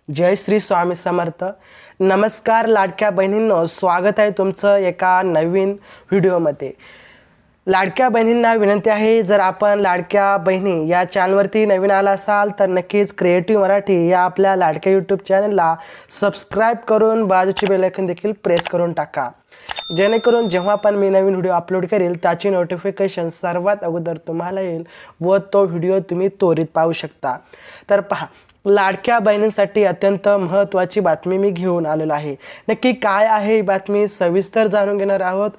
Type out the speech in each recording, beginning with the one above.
जय श्री स्वामी समर्थ। नमस्कार लाडक्या बहिणींनो, स्वागत आहे तुमचं एका नवीन व्हिडिओमध्ये। लाडक्या बहिणींना विनंती आहे, जर आपण लाडक्या बहिणी या चॅनलवरती नवीन आला असाल तर नक्कीच क्रिएटिव्ह मराठी या आपल्या लाडक्या यूट्यूब चॅनलला सबस्क्राईब करून बाजूची बेल आयकॉन देखील प्रेस करून टाका, जेणेकरून जेव्हा पण मी नवीन व्हिडिओ अपलोड करेल त्याची नोटिफिकेशन सर्वात अगोदर तुम्हाला येईल व तो व्हिडिओ तुम्ही त्वरित पाहू शकता। तर पहा, लाडक्या बहिणींसाठी अत्यंत महत्त्वाची बातमी मी घेऊन आलेलो आहे। नक्की काय आहे ही बातमी सविस्तर जाणून घेणार आहोत,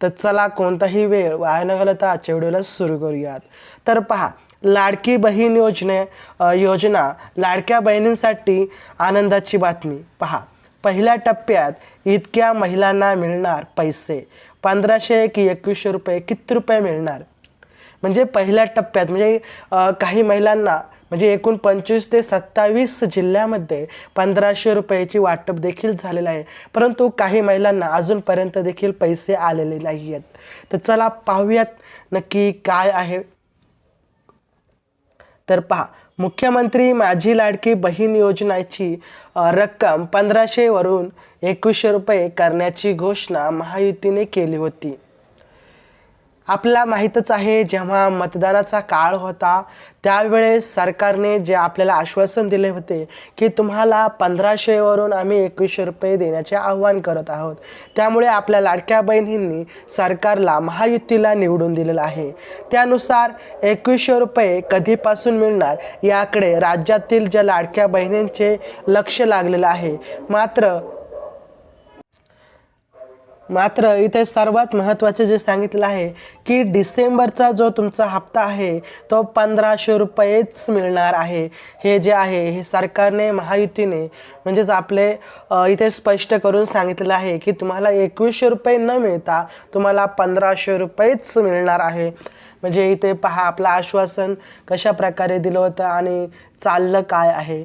तर चला कोणताही वेळ वाया न घालवता आजच्या व्हिडिओला सुरू करूयात। तर पहा, लाडकी बहीण योजना लाडक्या बहिणींसाठी आनंदाची बातमी। पहा, पहिल्या टप्प्यात इतक्या महिलांना मिळणार पैसे 1500 की 2100 रुपये, किती रुपये मिळणार म्हणजे पहिल्या टप्प्यात म्हणजे काही महिलांना म्हणजे एकूण 25 ते 27 जिल्ह्यामध्ये 1500 रुपयाची वाटप देखील झालेलं आहे, परंतु काही महिलांना अजूनपर्यंत देखील पैसे आलेले नाही आहेत। तर चला पाहूयात नक्की काय आहे। तर पहा, मुख्यमंत्री माझी लाडकी बहीण योजनेची रक्कम 1500 वरून 2100 रुपये करण्याची घोषणा महायुतीने केली होती। आपल्याला माहीतच आहे, जेव्हा मतदानाचा काळ होता त्यावेळेस सरकारने जे आपल्याला आश्वासन दिले होते की तुम्हाला 1500 वरून आम्ही 2100 रुपये देण्याचे आवाहन करत आहोत, त्यामुळे आपल्या लाडक्या बहिणींनी सरकारला महायुतीला निवडून दिलेलं आहे। त्यानुसार 2100 रुपये कधीपासून मिळणार याकडे राज्यातील ज्या लाडक्या बहिणींचे लक्ष लागलेलं आहे। मात्र इथे सर्वात महत्त्वाचे जे सांगितलं आहे की डिसेंबरचा जो तुमचा हप्ता आहे तो 1500 रुपयेच मिळणार आहे। हे जे आहे हे सरकारने महायुतीने म्हणजेच आपले इथे स्पष्ट करून सांगितलं आहे की तुम्हाला 2100 रुपये न मिळता तुम्हाला 1500 रुपयेच मिळणार आहे। म्हणजे इथे पहा, आपलं आश्वासन कशा प्रकारे दिलं होतं आणि चाललं काय आहे।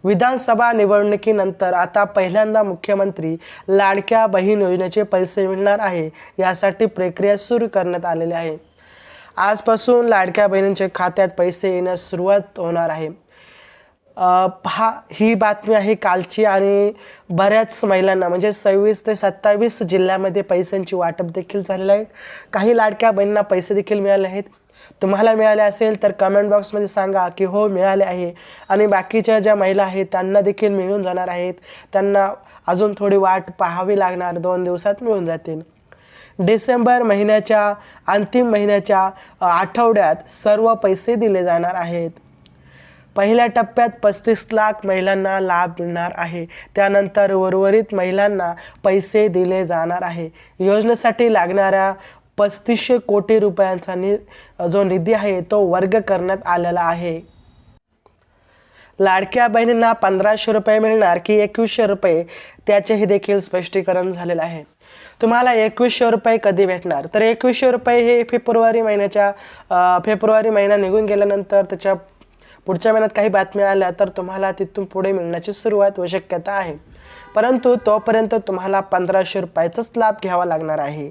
विधानसभा निवडणुकीनंतर आता पहिल्यांदा मुख्यमंत्री लाडक्या बहीण योजनेचे पैसे मिळणार आहे, यासाठी प्रक्रिया सुरू करण्यात आलेली आहे। आजपासून लाडक्या बहिणींच्या खात्यात पैसे येण्यास सुरुवात होणार आहे। पहा, ही बातमी आहे कालची आणि बऱ्याच महिलांना म्हणजे 26 ते 27 जिल्ह्यामध्ये पैशांची वाटप देखील झालेले आहेत। काही लाडक्या बहिणींना पैसे देखील मिळाले आहेत। तुम्हाला मिळाले असेल तर कमेंट बॉक्समध्ये सांगा की हो मिळाले आहे, आणि बाकीच्या ज्या महिला आहेत त्यांना देखील मिळून जाणार आहेत। त्यांना अजून थोडी वाट पाहावी लागणार, 2 दिवसात मिळून जातील। डिसेंबर महिन्याच्या अंतिम महिन्याच्या आठवड्यात सर्व पैसे दिले जाणार आहेत। पहिल्या टप्प्यात 35 लाख महिलांना लाभ मिळणार आहे, त्यानंतर उर्वरित महिलांना पैसे दिले जाणार आहे। योजनेसाठी लागणाऱ्या 3500 कोटी रुपयांचा जो निधी आहे तो वर्ग करण्यात आलेला आहे। लाडक्या बहिणींना 1500 रुपये मिळणार की 2100 रुपये त्याचेही देखील स्पष्टीकरण झालेलं आहे। तुम्हाला 2100 रुपये कधी भेटणार, तर 2100 रुपये हे फेब्रुवारी महिना निघून गेल्यानंतर त्याच्या पुढच्या महिन्यात काही बातम्या आल्या तर तुम्हाला तिथून पुढे मिळण्याची सुरुवात व शक्यता आहे, परंतु तोपर्यंत तुम्हाला 1500 रुपयाचाच लाभ घ्यावा लागणार आहे।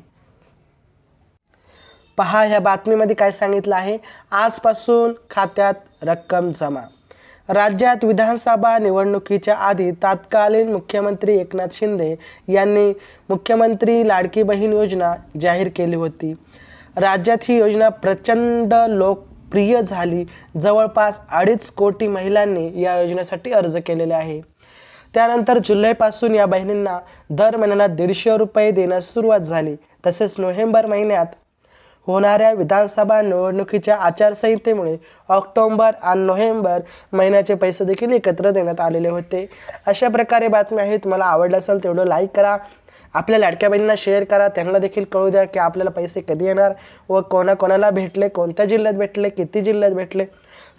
पहा, ह्या बातमीमध्ये काय सांगितलं आहे, आजपासून खात्यात रक्कम जमा। राज्यात विधानसभा निवडणुकीच्या आधी तत्कालीन मुख्यमंत्री एकनाथ शिंदे यांनी मुख्यमंत्री लाडकी बहीण योजना जाहीर केली होती। राज्यात ही योजना प्रचंड लोकप्रिय झाली। जवळपास 2.5 कोटी महिलांनी या योजनेसाठी अर्ज केलेले आहे। त्यानंतर जुलैपासून या बहिणींना दर महिन्याला 150 रुपये देण्यास सुरुवात झाली। तसेच नोव्हेंबर महिन्यात होणाऱ्या विधानसभा निवडणुकीच्या आचारसंहितेमुळे ऑक्टोबर आणि नोव्हेंबर महिन्याचे पैसे देखील एकत्र देण्यात आलेले होते। अशा प्रकारे बातमी आहे। तुम्हाला आवडलं असेल तेवढं लाईक करा, आपल्या लाडक्या बहिणींना शेअर करा, त्यांना देखील कळू द्या की आपल्याला पैसे कधी येणार व कोणाकोणाला भेटले, कोणत्या जिल्ह्यात भेटले, किती जिल्ह्यात भेटले,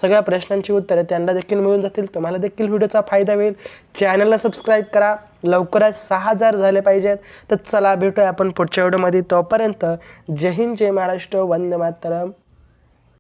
सगळ्या प्रश्नांची उत्तरे त्यांना देखील मिळून जातील। तुम्हाला देखील व्हिडिओचा फायदा होईल। चॅनलला सबस्क्राईब करा, लवकरच 6000 झाले पाहिजेत। तर चला भेटूया आपण पुढच्या व्हिडिओमध्ये, तोपर्यंत जय हिंद, जय महाराष्ट्र, वंदे मातरम।